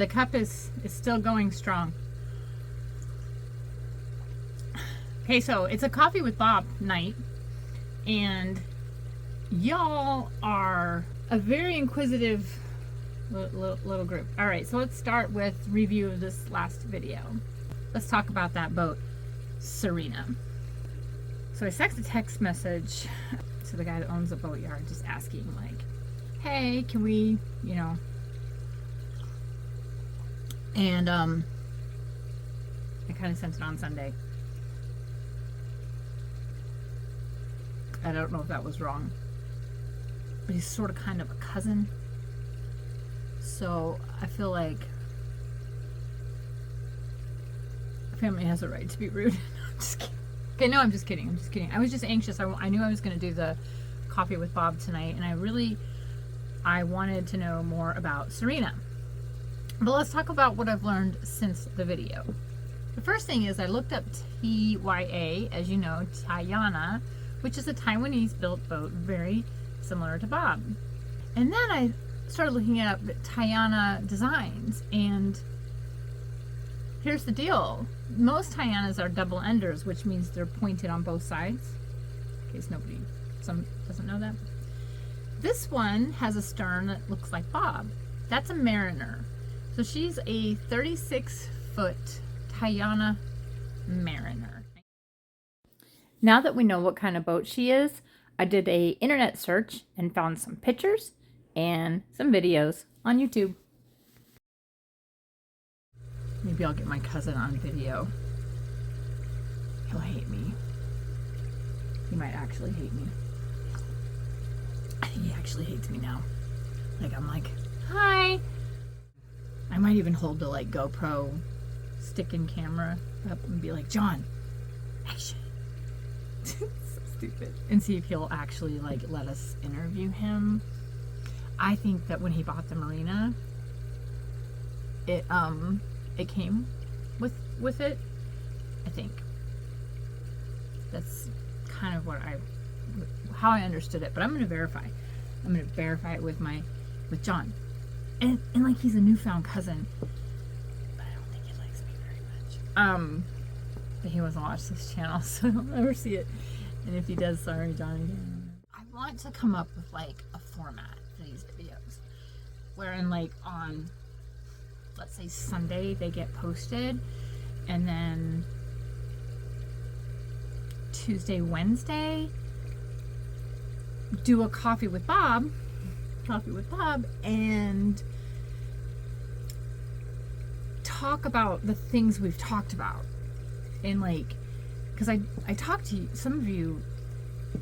the cup is still going strong. Okay, so it's a Coffee with Bob night, and y'all are a very inquisitive little group. All right, so let's start with review of this last video. Let's talk about that boat, Serena. So I sent a text message to the guy that owns the boatyard, just asking like, hey, can we, you know, and I kind of sent it on Sunday. I don't know if that was wrong, but he's sort of kind of a cousin, so I feel like a family has a right to be rude. I'm just kidding. Okay, no, I'm just kidding. I'm just kidding. I was just anxious. I knew I was going to do the Coffee with Bob tonight, and I wanted to know more about Serena. But let's talk about what I've learned since the video. The first thing is I looked up TYA, as you know, Tayana, which is a Taiwanese built boat very similar to Bob. And then I started looking up Tayana designs, and here's the deal. Most Tayanas are double enders, which means they're pointed on both sides, in case some doesn't know that. This one has a stern that looks like Bob. That's a Mariner. So she's a 36-foot Tayana Mariner. Now that we know what kind of boat she is, I did a internet search and found some pictures and some videos on YouTube. Maybe I'll get my cousin on video. He'll hate me. He might actually hate me. I think he actually hates me now. Like, I'm like, hi. I might even hold the like GoPro stick and camera up and be like, John, action. So stupid. And see if he'll actually like let us interview him. I think that when he bought the marina, it came with it. I think that's kind of how I understood it. But I'm gonna verify. I'm gonna verify it with John. And like he's a newfound cousin. But I don't think he likes me very much. But he doesn't watch this channel, so I'll never see it. And if he does, sorry, Johnny. I want to come up with like a format for these videos, wherein like on, let's say Sunday, they get posted, and then Tuesday, Wednesday, do a Coffee with Bob, and talk about the things we've talked about. And like, because I talked to some of you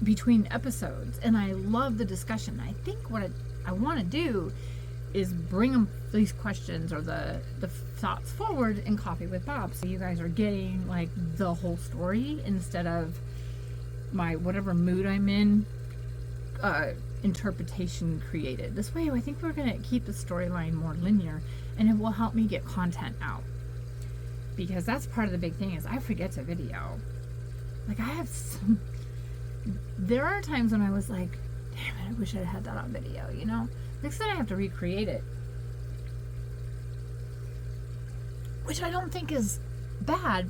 between episodes, and I love the discussion. I think what I want to do is bring these questions or the thoughts forward in Coffee with Bob, so you guys are getting like the whole story instead of my whatever mood I'm in interpretation created. This way I think we're going to keep the storyline more linear, and it will help me get content out, because that's part of the big thing is I forget to video. Like there are times when I was like, damn it, I wish I had that on video, you know? Next time I have to recreate it, which I don't think is bad.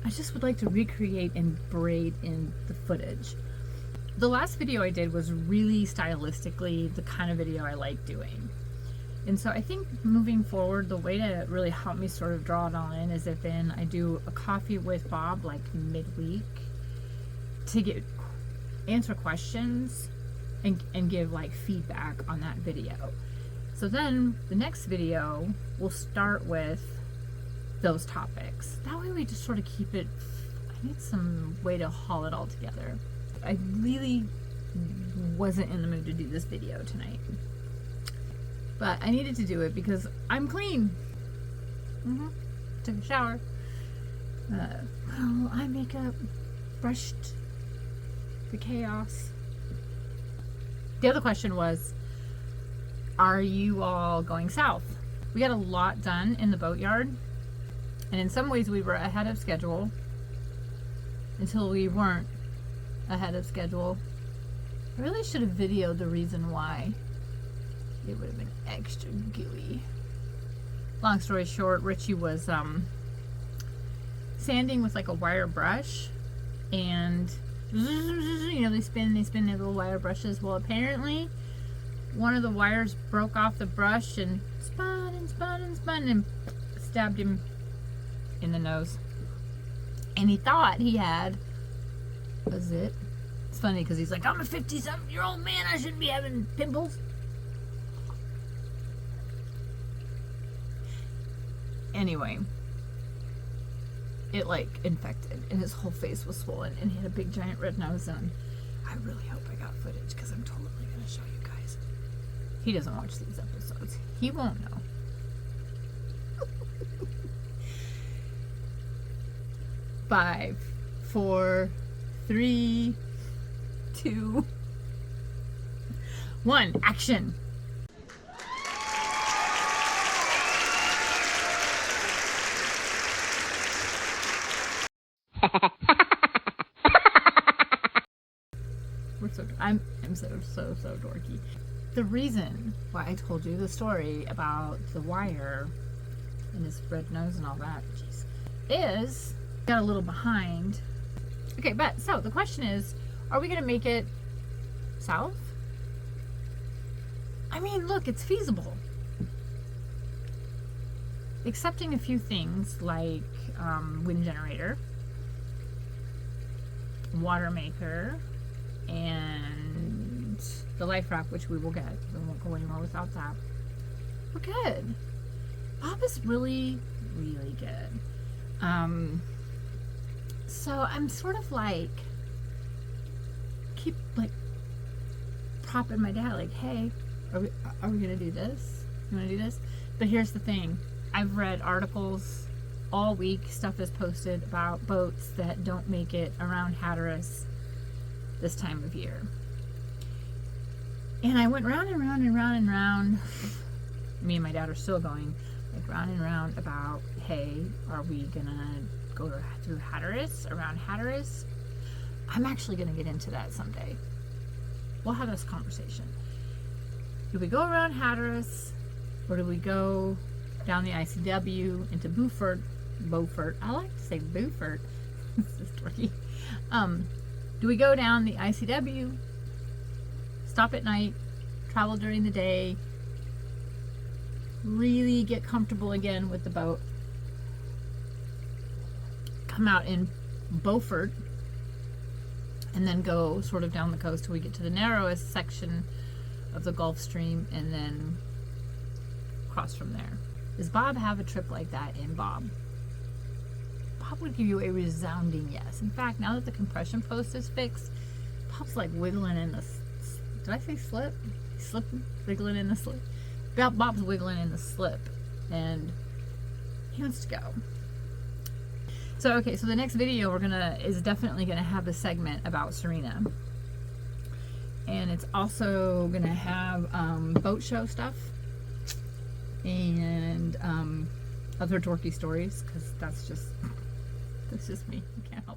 I just would like to recreate and braid in the footage. The last video I did was really stylistically the kind of video I like doing. And so I think moving forward, the way to really help me sort of draw it all in is if I do a Coffee with Bob like midweek to answer questions and give like feedback on that video. So then the next video will start with those topics. That way we just sort of keep it, I need some way to haul it all together. I really wasn't in the mood to do this video tonight, but I needed to do it because I'm clean. Took a shower, eye makeup, brushed the chaos. The other question was, are you all going south? We got a lot done in the boatyard, and in some ways we were ahead of schedule until we weren't ahead of schedule. I really should have videoed the reason why. It would have been extra gooey. long story short, Richie was sanding with like a wire brush, and you know, they spin their little wire brushes. Well, apparently one of the wires broke off the brush and spun and spun and spun and stabbed him in the nose. And he thought he had a zit. It's funny because he's like, I'm a 57-year-old man, I shouldn't be having pimples. Anyway, it like infected and his whole face was swollen and he had a big giant red nose, and I really hope I got footage because I'm totally going to show you guys. He doesn't watch these episodes. He won't know. 5, 4, 3, 2, 1, action. I'm so dorky. The reason why I told you the story about the wire and his red nose and all that, jeez, is got a little behind. Okay, but so the question is, are we gonna make it south? I mean, look, it's feasible. Accepting a few things like wind generator, water maker, and the life raft, which we will get. We won't go anywhere without that. We're good. Bob is really, really good. So I'm sort of like, keep like propping my dad, like, hey, are we gonna do this? You wanna do this? But here's the thing. I've read articles all week, stuff is posted about boats that don't make it around Hatteras this time of year. And I went round and round and round and round. Me and my dad are still going like round and round about, hey, are we gonna go through Hatteras, around Hatteras? I'm actually gonna get into that someday. We'll have this conversation. Do we go around Hatteras, or do we go down the ICW into Beaufort? I like to say Beaufort. This is dorky. Do we go down the ICW, stop at night, travel during the day, really get comfortable again with the boat, come out in Beaufort, and then go sort of down the coast till we get to the narrowest section of the Gulf Stream, and then cross from there? Does Bob have a trip like that in Bob? Bob would give you a resounding yes. In fact, now that the compression post is fixed, Bob's like wiggling in the, did I say slip? He's slipping, wiggling in the slip. Bob's wiggling in the slip, and he wants to go. So, okay, so the next video is definitely gonna have a segment about Serena. And it's also gonna have boat show stuff and other dorky stories, because that's just me. I can't help